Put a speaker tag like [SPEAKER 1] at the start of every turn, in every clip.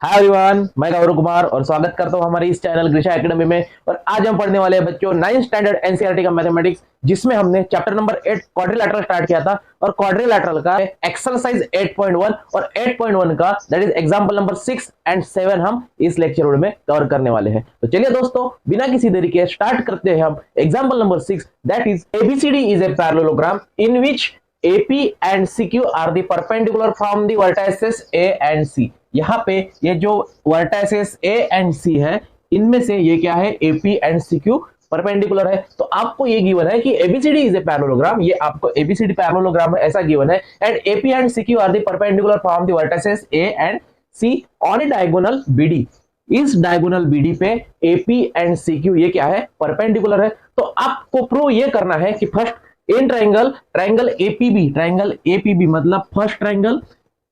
[SPEAKER 1] Hi everyone, मैं गौरव कुमार और स्वागत करता हूं हमारे इस चैनल ग्रीशा एकेडमी में। और आज हम पढ़ने वाले हैं बच्चों 9th स्टैंडर्ड एनसीईआरटी का मैथमेटिक्स, जिसमें हमने चैप्टर नंबर 8 क्वाड्रिलैटरल स्टार्ट किया था। और क्वाड्रिलैटरल का एक्सरसाइज 8.1 और 8.1 का that is example number 6 and 7 हम इस लेक्चर में कवर करने वाले हैं। तो चलिए दोस्तों, बिना किसी देरी के स्टार्ट करते हैं हम example number 6, that is ABCD is a parallelogram in which AP and CQ are the perpendicular from the vertices A and C। यहाँ पे ये जो vertices A and C है, इनमें से ये क्या है, AP and CQ परपेंडिकुलर है। तो आपको ये गिवन है कि ABCD इज ए पैरेललोग्राम, ये आपको ABCD पैरेललोग्राम है ऐसा गिवन है। And AP and CQ are the perpendicular from the vertices A and C on a diagonal BD। इस डायगोनल BD पे AP and CQ ये क्या है, परपेंडिकुलर है। तो आपको प्रूव ये करना है कि फर्स्ट इन ट्रायंगल एपीबी मतलब फर्स्ट ट्रायंगल,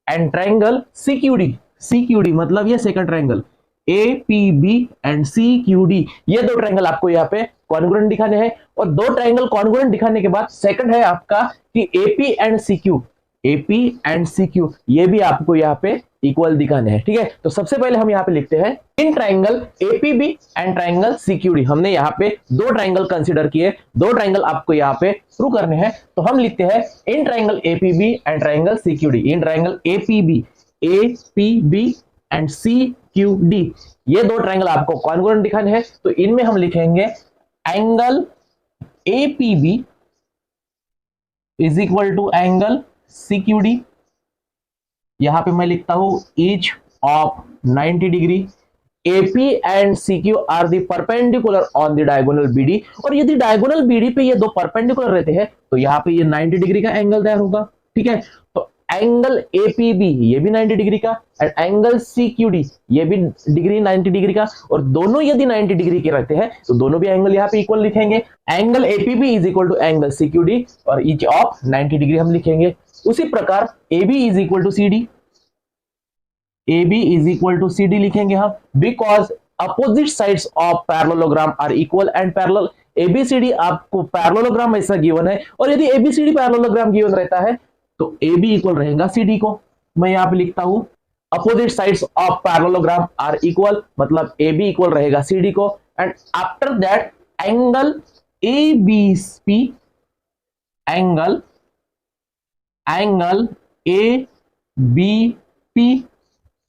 [SPEAKER 1] एंड ट्रायंगल सीक्यूडी मतलब ये second triangle APB and CQD, ये दो ट्रायंगल आपको यहाँ पे कॉन्ग्रुएंट दिखाने हैं। और दो ट्रायंगल कॉन्ग्रुएंट दिखाने के बाद सेकंड है आपका कि एपी एंड सीक्यू ये भी आपको यहाँ पे इक्वल दिखाने हैं। ठीक है, तो सबसे पहले हम यहाँ पे लिखते हैं in triangle APB and triangle CQD. हमने यहाँ पे दो ट्रायंगल कंसीडर किए, दो ट्रायंगल आपको यहाँ पे प्रूव करने हैं। तो हम लिखते हैं in triangle APB and triangle CQD. In triangle APB and CQD ये दो ट्रायंगल आपको कॉन्ग्रुएंट दिखाने हैं। तो इनमें हम लिखेंगे angle APB is equal to angle CQD. यहां पे मैं लिखता हूं each of 90 degree. AP and CQ are the perpendicular on the diagonal BD। और यदि डायगोनल BD पे ये दो परपेंडिकुलर रहते हैं तो यहाँ पे ये 90 डिग्री का एंगल तैयार होगा। ठीक है, तो एंगल APB ये भी 90 डिग्री का, एंड एंगल CQD ये भी डिग्री 90 डिग्री का। और दोनों यदि 90 डिग्री के रहते हैं तो दोनों भी एंगल यहाँ पे इक्वल लिखेंगे। Angle APB is equal to angle CQD और ईच ऑफ 90 डिग्री हम लिखेंगे। उसी प्रकार AB is equal to CD, AB is equal to CD लिखेंगे हम, because opposite sides of parallelogram are equal and parallel. ABCD आपको parallelogram ऐसा given है, और यदि ABCD पैरेललोग्राम गिवन रहता है तो AB इक्वल रहेगा CD को। मैं यहाँ पे लिखता हूं opposite sides of parallelogram are equal, मतलब AB इक्वल रहेगा CD को। And after that angle ABP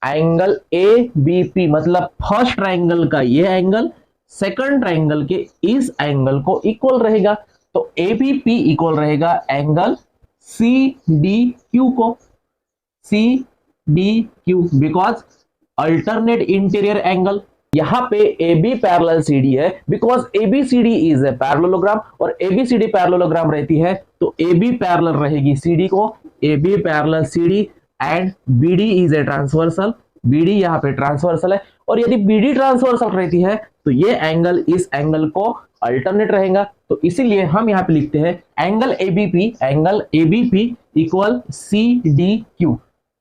[SPEAKER 1] angle ABP मतलब फर्स्ट ट्रायंगल का ये एंगल सेकंड ट्रायंगल के इस एंगल को इक्वल रहेगा। तो ABP इक्वल रहेगा एंगल CDQ को, CDQ because alternate interior angle. यहाँ पे AB पैरेलल CD है because ABCD is a parallelogram, और ABCD पैरेललोग्राम रहती है तो AB पैरेलल रहेगी CD को, AB parallel CD and BD is a transversal. BD यहाँ पे ट्रांसवर्सल है, और यदि BD ट्रांसवर्सल रहती है तो ये एंगल इस एंगल को अल्टरनेट रहेगा। तो इसीलिए हम यहाँ पे लिखते हैं angle ABP equal CDQ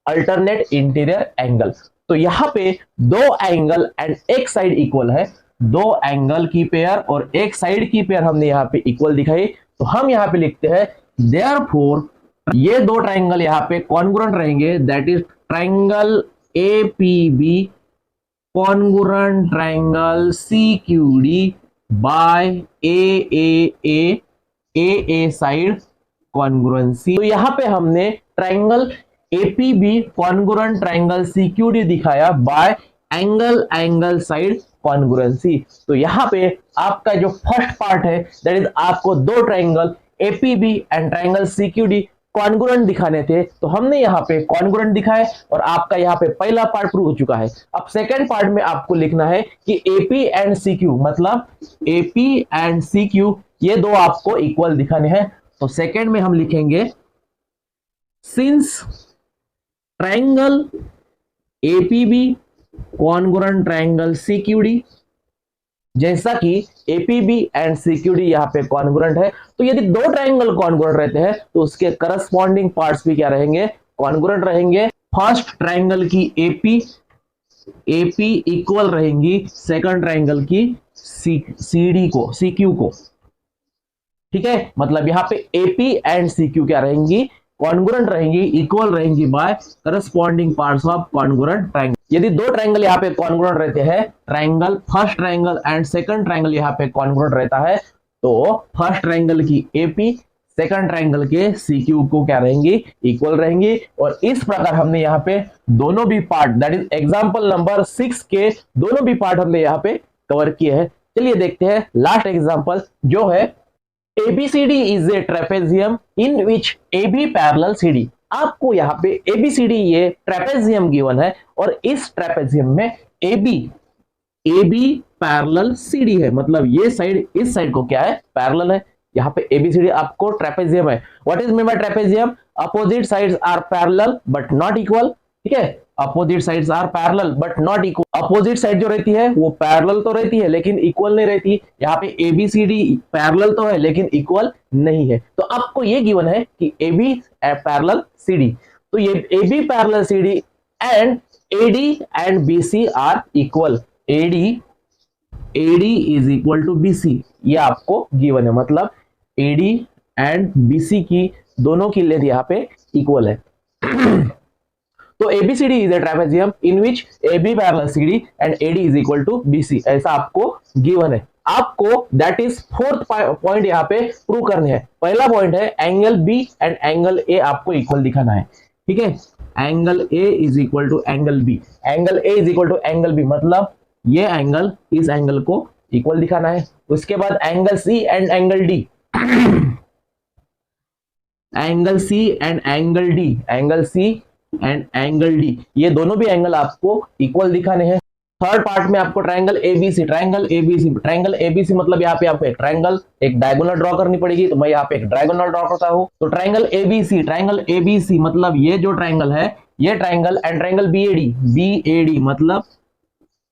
[SPEAKER 1] alternate interior angle. तो यहाँ पे दो एंगल एंड एक साइड इक्वल है, दो एंगल की पेयर और एक साइड की पेयर हमने यहाँ पे इक्वल दिखाई। तो हम यहाँ पे लिखते हैं देयरफॉर ये दो ट्रायंगल यहाँ पे कॉन्ग्रुएंट रहेंगे, that is triangle APB congruent triangle CQD by AA side congruency. तो यहाँ पे हमने triangle APB congruent triangle CQD दिखाया बाय एंगल साइड कॉन्ग्रुएंसी। तो यहाँ पे आपका जो फर्स्ट पार्ट है दैट इज आपको दो triangle APB and triangle CQD congruent दिखाने थे, तो हमने यहाँ पे कॉन्ग्रुएंट दिखाए और आपका यहाँ पे पहला पार्ट प्रूव हो चुका है। अब सेकंड पार्ट में आपको लिखना है कि AP एंड CQ मतलब AP एंड CQ ये दो आपको इक्वल दिखाने हैं। तो सेकंड में हम लिखेंगे since triangle APB congruent triangle CQD, जैसा कि APB एंड CQD यहाँ पे कॉन्ग्रुएंट है, तो यदि दो ट्रायंगल कॉन्ग्रुएंट रहते हैं तो उसके करस्पॉन्डिंग पार्ट्स भी क्या रहेंगे, कॉन्ग्रुएंट रहेंगे। फर्स्ट ट्रायंगल की AP इक्वल रहेंगी सेकंड ट्रायंगल की CQ को। ठीक है, मतलब यहाँ पे AP एंड CQ क्या रहेंगी, कॉन्ग्रुएंट रहेंगी, इक्वल रहेंगी by corresponding parts of congruent triangle. यदि दो ट्रायंगल यहाँ पे कॉन्ग्रुएंट रहते हैं, triangle first triangle and second triangle यहाँ पे कॉन्ग्रुएंट रहता है, तो फर्स्ट ट्रायंगल की एपी सेकंड ट्रायंगल के सीक्यू को क्या रहेंगी, इक्वल रहेंगी। और इस प्रकार हमने यहाँ पे दोनों भी part, that is example number 6 के दोनों भी पार्ट हमने यहाँ पे कवर किए हैं। चलिए देखते हैं लास्ट एग्जांपल जो है ABCD is a trapezium in which AB parallel CD। आपको यहाँ पे ABCD ये ट्रेपेजियम गिवन है और इस ट्रेपेजियम में AB पैरेलल CD है, मतलब ये साइड इस साइड को क्या है, पैरेलल है। यहाँ पे ABCD आपको ट्रेपेजियम है। What is mean by trapezium? Opposite sides are parallel but not equal. ठीक है, opposite sides are parallel but not equal. Opposite side जो रहती है वो पैरेलल तो रहती है लेकिन इक्वल नहीं रहती। यहाँ पे ABCD पैरेलल तो है लेकिन इक्वल नहीं है। तो आपको ये गिवन है कि AB पैरेलल CD, तो ये AB parallel CD and AD and BC are equal. AD is equal to BC, ये आपको गिवन है, मतलब AD एंड BC की दोनों की लेंथ यहाँ पे इक्वल है। तो ABCD is a trapezium in which AB parallel CD and AD is equal to BC, ऐसा आपको गिवन है। आपको दैट इज फोर्थ पॉइंट यहाँ पे प्रूव करने हैं। पहला पॉइंट है angle B and angle A आपको इक्वल दिखाना है। ठीक है, angle A is equal to angle B, angle A is equal to angle B, मतलब ये एंगल इस एंगल को इक्वल दिखाना है। उसके बाद angle C and angle D, angle C and angle D, angle C and angle D, ये दोनों भी एंगल आपको इक्वल दिखाने हैं। थर्ड पार्ट में आपको triangle ABC, triangle ABC, triangle ABC मतलब यहाँ पे आपको एक ट्रायंगल एक डायगोनल ड्रॉ करनी पड़ेगी, तो मैं यहाँ पे एक डायगोनल ड्रॉ करता हूँ। तो ट्रायंगल ABC मतलब ये जो ट्रायंगल है ये ट्रायंगल एंड ट्रायंगल BAD मतलब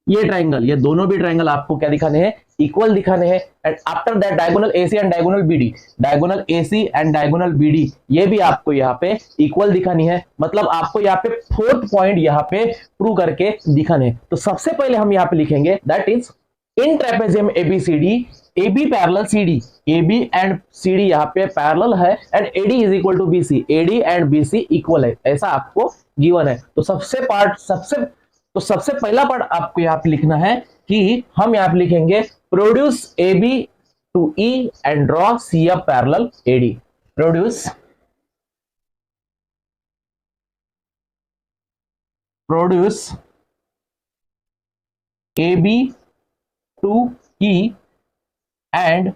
[SPEAKER 1] ये ट्रायंगल, ये दोनों भी ट्रायंगल आपको क्या दिखाने हैं, इक्वल दिखाने हैं। And after that diagonal AC and diagonal BD, diagonal AC and diagonal BD ये भी आपको यहाँ पे इक्वल दिखानी है। मतलब आपको यहाँ पे फोर्थ पॉइंट यहाँ पे प्रूव करके दिखाने हैं। तो सबसे पहले हम यहाँ पे लिखेंगे that is in trapezium ABCD AB parallel CD, AB and CD यहाँ पे पैरेलल है and AD is equal to BC, AD and BC equal है, ऐसा आपको गिवन है। तो सबसे पहला पार्ट आपको यहाँ पे लिखना है कि हम यहाँ पे लिखेंगे produce AB to E and draw CF parallel AD। Produce AB to E and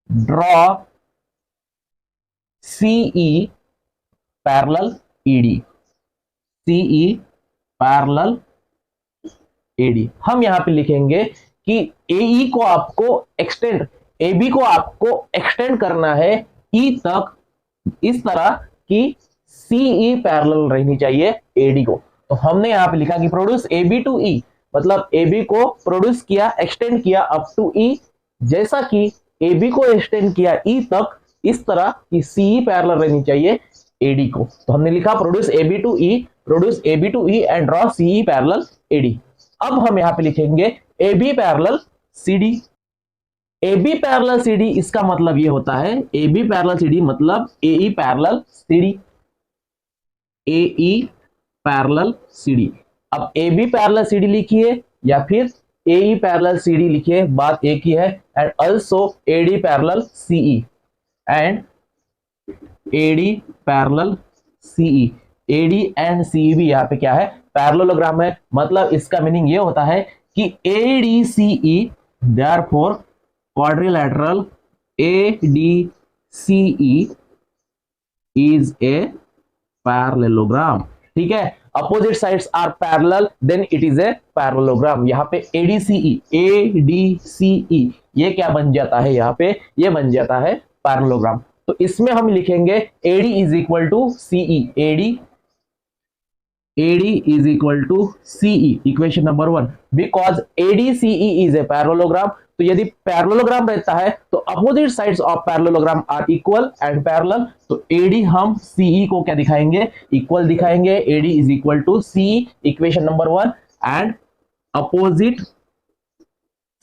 [SPEAKER 1] draw CE parallel ED, CE parallel AD। हम यहां पे लिखेंगे कि AE को आपको एक्सटेंड, AB को आपको एक्सटेंड करना है E तक, इस तरह कि CE पैरेलल रहनी चाहिए AD को। तो हमने यहां पे लिखा कि प्रोड्यूस AB टू E, मतलब AB को प्रोड्यूस किया, एक्सटेंड किया अप टू E, जैसा कि AB को एक्सटेंड किया E तक, इस तरह कि CE पैरेलल रहनी चाहिए AD को। तो हमने लिखा produce AB to E and draw CE parallel AD। अब हम यहां पे लिखेंगे AB parallel CD। AB parallel CD इसका मतलब ये होता है, AB पैरेलल CD मतलब AE parallel CD, AE parallel CD। अब AB पैरेलल CD लिखिए या फिर AE पैरेलल CD लिखिए, बात एक ही है। And also AD parallel CE and AD parallel CE, AD and CE भी यहाँ पे क्या है, पैरेललोग्राम है। मतलब इसका मीनिंग ये होता है कि ADCE therefore quadrilateral ADCE is a parallelogram. ठीक है, opposite sides are parallel then it is a parallelogram. यहाँ पे ADCE ये क्या बन जाता है, यहाँ पे ये बन जाता है पैरेललोग्राम। तो इसमें हम लिखेंगे AD is equal to CE, AD is equal to CE, equation number 1, because ADCE is a parallelogram. तो यदि पैरेललोग्राम रहता है तो opposite sides of parallelogram are equal and parallel. तो AD हम CE को क्या दिखाएंगे, इक्वल दिखाएंगे। AD is equal to CE, equation number 1, and opposite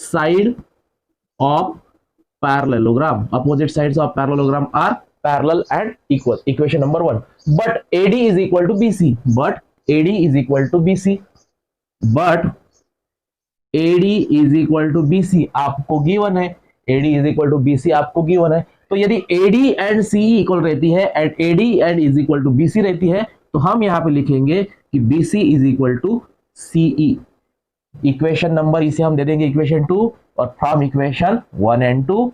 [SPEAKER 1] side of parallelogram, opposite sides of parallelogram are parallel and equal, equation number 1। But AD is equal to BC, but AD is equal to BC, but AD is equal to BC आपको given है, AD is equal to BC आपको given है। तो यदि AD and CE equal रहती है and AD and is equal to BC रहती है, तो हम यहाँ पे लिखेंगे कि BC is equal to CE। Equation number इसे हम दे देंगे इक्वेशन 2, और from equation 1 and 2,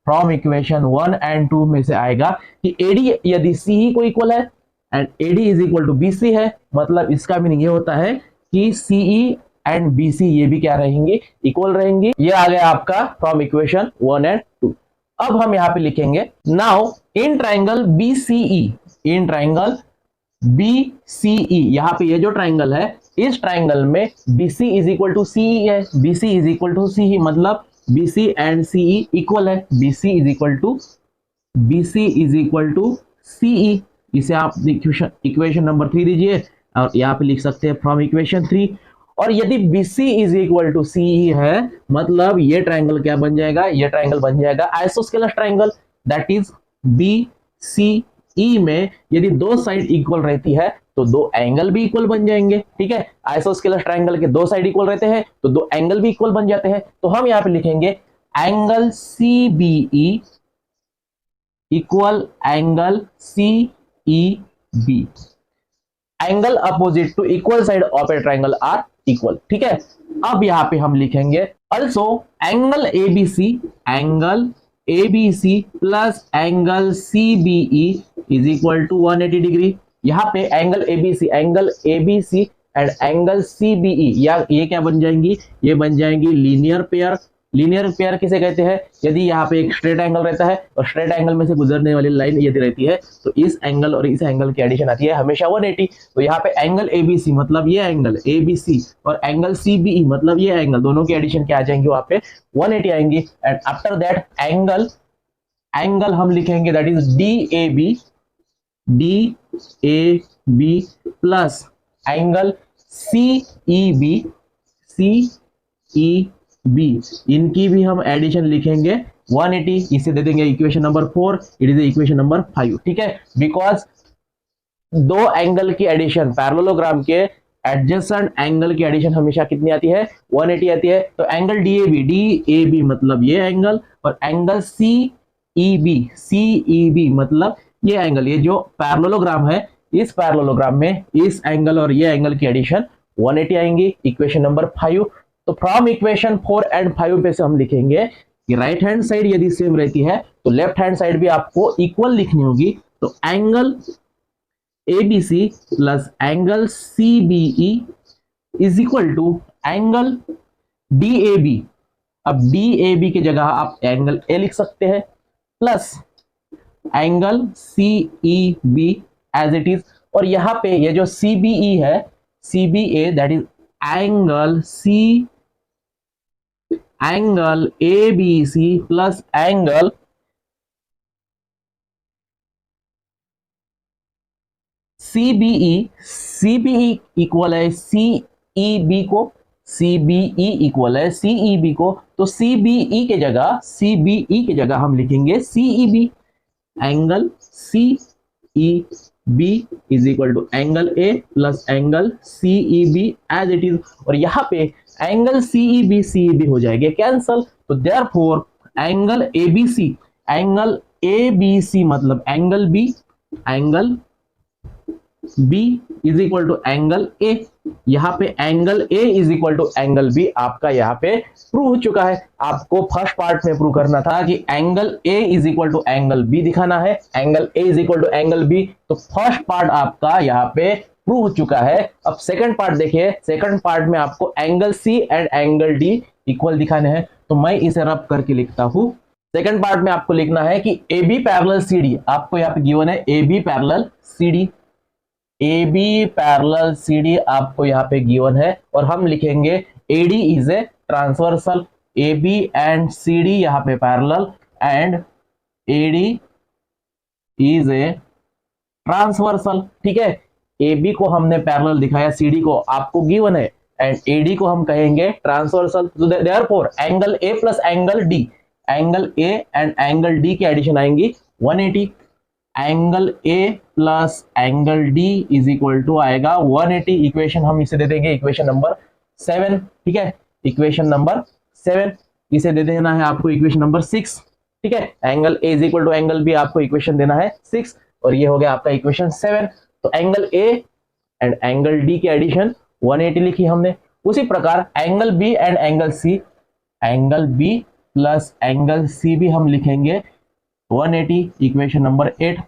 [SPEAKER 1] from equation 1 and 2 में से आएगा कि AD यदि CE को इक्वल है and AD is equal to BC है, मतलब इसका मीनिंग ये होता है कि CE एंड BC ये भी क्या रहेंगे, इक्वल रहेंगे। ये आ गया आपका फ्रॉम इक्वेशन 1 एंड 2। अब हम यहाँ पे लिखेंगे now in triangle BCE, in triangle BCE, यहाँ पे ये जो ट्राइंगल है इस ट्राइंगल में BC is equal to CE है, BC is equal to CE मतलब BC एंड CE इक्वल है, BC is equal to CE। इसे आप इक्वेशन नंबर 3 दीजिए और यहाँ पे लिख सकते हैं फ्रॉम इक्वेशन 3। और यदि BC is equal to CE है, मतलब ये ट्राइंगल क्या बन जाएगा, ये ट्राइंगल बन जाएगा isosceles triangle, that is BCE में यदि दो साइड इक्वल रहती है तो दो एंगल भी इक्वल बन जाएंगे। ठीक है, आइसोस्केलस ट्राइंगल के दो साइड इक्वल रहते हैं तो दो एंगल भी इक्वल बन जाते हैं। तो हम यहाँ पे लिखेंगे angle CBE equal angle CEB, angle opposite to equal side of a triangle are equal. ठीक है, अब यहाँ पे हम लिखेंगे also angle ABC plus angle CBE is equal to 180 degree. यहाँ पे angle ABC and angle CBE या ये क्या बन जाएंगी, ये बन जाएंगी लीनियर पेयर। लीनियर पेयर किसे कहते हैं, यदि यहाँ पे एक स्ट्रेट एंगल रहता है और स्ट्रेट एंगल में से गुजरने वाली लाइन यदि रहती है तो इस एंगल और इस एंगल की एडिशन आती है हमेशा 180। तो यहाँ पे एंगल ABC मतलब ये एंगल ABC और एंगल CBE मतलब ये एंगल, दोनों की एडिशन क्या आ जाएंगी वहां पे 180 आएंगी। एंड आफ्टर दैट एंगल हम लिखेंगे that is DAB plus angle CEB, इनकी भी हम एडिशन लिखेंगे 180। इसे दे देंगे equation number 4, it is equation number 5। ठीक है, बिकॉज दो एंगल की एडिशन पैरेललोग्राम के एडजेसेंट एंगल की एडिशन हमेशा कितनी आती है, 180 आती है। तो एंगल DAB मतलब ये एंगल और एंगल CEB मतलब ये एंगल, ये जो पैरेललोग्राम है इस पैरेललोग्राम में इस एंगल और ये एंगल की एडिशन 180 आएंगी, इक्वेशन नंबर 5। तो फ्रॉम इक्वेशन 4 एंड 5 पे से हम लिखेंगे कि राइट हैंड साइड यदि सेम रहती है तो लेफ्ट हैंड साइड भी आपको इक्वल लिखनी होगी। तो angle ABC plus angle CBE is equal to angle DAB। अब DAB की जगह आप एंगल A लिख सकते हैं plus angle CEB as it is. और यहाँ पे ये जो CBE है CBA that is angle ABC plus angle CBE equal है CEB को, CBE इक्वल है CEB को। तो CBE के जगह हम लिखेंगे CEB, angle CEB is equal to angle A plus angle CEB as it is. और यहाँ पे एंगल CEB हो जाएंगे कैंसल। तो देयरफॉर एंगल ABC मतलब angle B is equal to angle A। यहाँ पे angle A is equal to angle B आपका यहाँ पे प्रूव हो चुका है। आपको फर्स्ट पार्ट में प्रूव करना था कि angle A is equal to angle B दिखाना है, angle A is equal to angle B। तो फर्स्ट पार्ट आपका यहाँ पे प्रूव हो चुका है। अब सेकंड पार्ट देखिए, सेकंड पार्ट में आपको angle C and angle D equal दिखाने हैं। तो मैं इसे रब करके लिखता हूं। सेकंड पार्ट में आपको लिखना है कि AB पैरेलल CD, आपको यहाँ पे गिवन है AB पैरेलल CD आपको यहाँ पे गिवन है। और हम लिखेंगे AD is a transversal, AB and CD यहाँ पे parallel and AD is a transversal. ठीक है, AB को हमने पैरेलल दिखाया, CD को आपको गिवन है एंड AD को हम कहेंगे ट्रांसवर्सल। तो therefore angle A plus angle D, angle A and angle D की एडिशन आएंगी 180। Angle A plus angle D is equal to आएगा 180। इक्वेशन हम इसे दे देंगे इक्वेशन नंबर 7, ठीक है, इक्वेशन नंबर 7। इसे दे देना है आपको इक्वेशन नंबर 6, ठीक है। Angle A is equal to angle B आपको इक्वेशन देना है 6, और ये हो गया आपका इक्वेशन 7। तो angle A and angle D की एडिशन 180 लिखी हमने। उसी प्रकार angle B and angle C, angle B plus angle C भी हम लिखेंगे 180, इक्वेशन नंबर 8।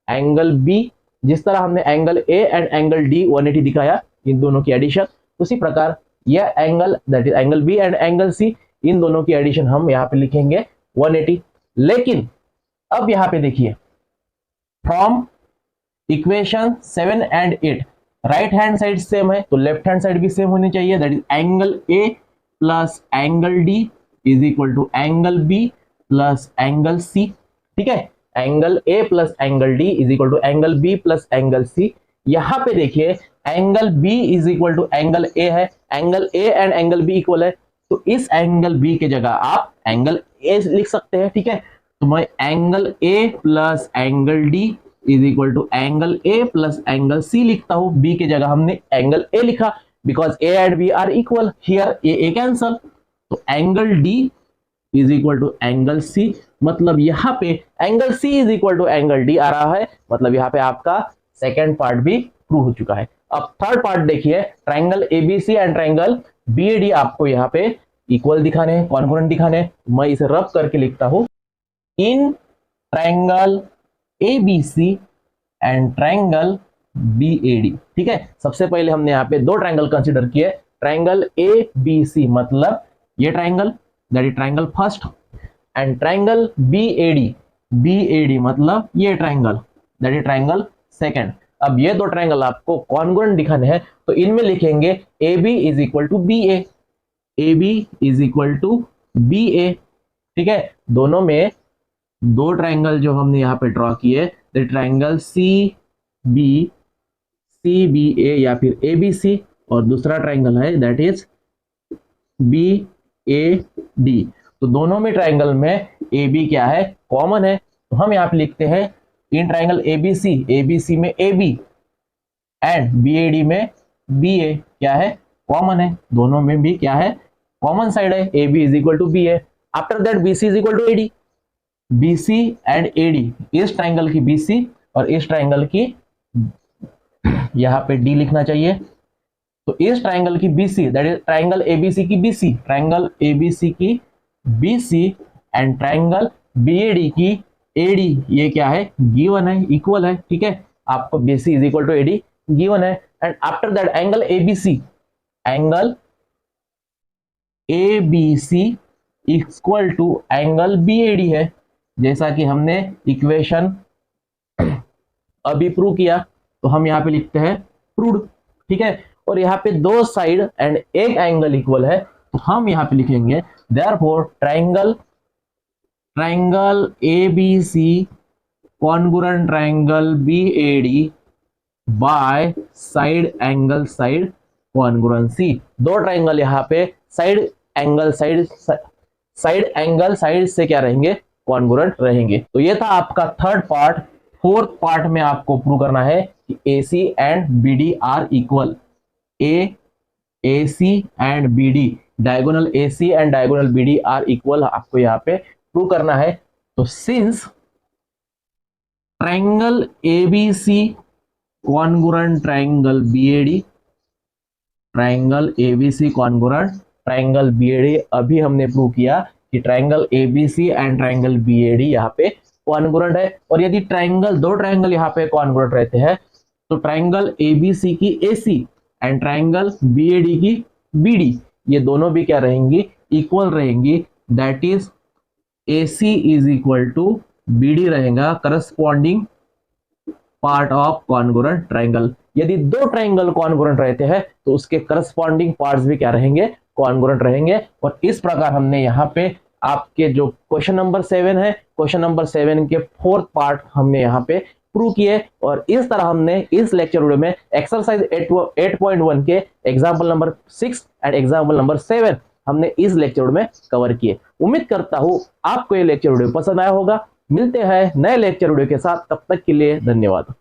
[SPEAKER 1] एंगल बी, जिस तरह हमने angle A and angle D 180 दिखाया, इन दोनों की एडिशन, उसी प्रकार यह angle that is angle B and angle C, इन दोनों की एडिशन हम यहाँ पे लिखेंगे 180। लेकिन अब यहाँ पे देखिए, from equation 7 and 8 right hand side same है तो लेफ्ट हैंड साइड भी सेम होनी चाहिए। That is angle A plus angle D is equal to angle B plus angle C, ठीक है। Angle A plus angle D is equal to angle B plus angle C. यहां पे देखिए angle B is equal to angle A है, angle A and angle B equal है, तो इस angle B के जगह आप एंगल ए लिख सकते हैं, ठीक है। तो मैं angle A plus angle D is equal to angle A plus angle C लिखता हूं। बी के जगह हमने एंगल ए लिखा because A and B are equal, here A cancel, तो angle D is equal to angle C, मतलब यहां पे angle C is equal to angle D आ रहा है, मतलब यहां पे आपका सेकेंड पार्ट भी प्रूव हो चुका है। अब थर्ड पार्ट देखिए, triangle ABC and triangle BOD आपको यहाँ पे इक्वल दिखाने हैं, कॉन्ग्रुएंट दिखाने हैं। मैं इसे रब करके लिखता हूं, in triangle ABC and triangle BOD, ठीक है। सबसे पहले हमने यहाँ पे दो ट्राइंगल कंसीडर किए, ट्राइंगल एबीसी मतलब ये triangle that is triangle first, and triangle BOD, BOD मतलब ये triangle that is triangle second. अब ये दो ट्राइंगल आपको कॉन्ग्रुएंट दिखाने हैं तो इनमें लिखेंगे A B is equal to B A, A B is equal to B A, ठीक है। दोनों में दो ट्राइंगल जो हमने यहाँ पे ड्रॉ किए, the triangle C B A या फिर ए बी सी, और दूसरा ट्राइंगल है that is B A D. तो दोनों में ट्राइंगल में ए बी क्या है, कॉमन है, तो हम यहाँ पे लिखते हैं इन ट्राइंगल एबीसी में ए बी एंड बीएडी में बी ए क्या है, कॉमन है, दोनों में भी क्या है, कॉमन साइड है, A B is equal to B A. After that B C is equal to AD, B C and AD, इस ट्राइंगल की बी सी और इस ट्राइंगल की यहाँ पे डी लिखना चाहिए। तो इस ट्राइंगल की B C that is triangle ABC की बी सी, ट्राइंगल एबीसी की B C and triangle BAD की एडी, ये क्या है, गिवन है, इक्वल है, ठीक है। आपको BC is equal to AD given है। And after that angle ABC, angle ABC equal to angle BAD है, जैसा कि हमने इक्वेशन अभी प्रूव किया, तो हम यहाँ पे लिखते हैं प्रूव्ड, ठीक है। और यहाँ पे दो साइड एंड एक एंगल इक्वल है, तो हम यहाँ पे लिखेंगे therefore triangle ABC congruent triangle BOD by side angle side congruency. दो ट्राइंगल यहाँ पे साइड एंगल साइड से क्या रहेंगे, कॉन्ग्रुएंट रहेंगे। तो ये था आपका थर्ड पार्ट। फोर्थ पार्ट में आपको प्रूव करना है कि AC and BD are equal, A C and BD, diagonal AC and diagonal BD are equal, आपको यहाँ पे प्रूव करना है। तो since triangle ABC congruent triangle BAD, triangle ABC congruent triangle BAD, अभी हमने प्रूव किया कि triangle ABC and triangle BAD यहाँ पे कॉन्ग्रुएंट है। और यदि ट्राइंगल, दो ट्राइंगल यहाँ पे कॉन्ग्रुएंट रहते हैं तो ट्राइंगल ABC की AC एंड ट्राइंगल BAD की BD, ये दोनों भी क्या रहेंगी, इक्वल रहेंगी। That is AC is equal to BD रहेगा corresponding part of congruent triangle. यदि दो ट्राइंगल कॉन्ग्रुएंट रहते हैं तो उसके करस्पॉन्डिंग पार्ट्स भी क्या रहेंगे, कॉन्ग्रुएंट रहेंगे। और इस प्रकार हमने यहाँ पे आपके जो क्वेश्चन नंबर 7 है, क्वेश्चन नंबर 7 के फोर्थ पार्ट हमने यहाँ पे प्रूव किए। और इस तरह हमने इस लेक्चर वीडियो में एक्सरसाइज 8.1 के example number 6 and example number 7 हमने इस लेक्चर में कवर किए। उम्मीद करता हूं आपको ये लेक्चर वीडियो पसंद आया होगा। मिलते हैं नए लेक्चर वीडियो के साथ, तब तक के लिए धन्यवाद।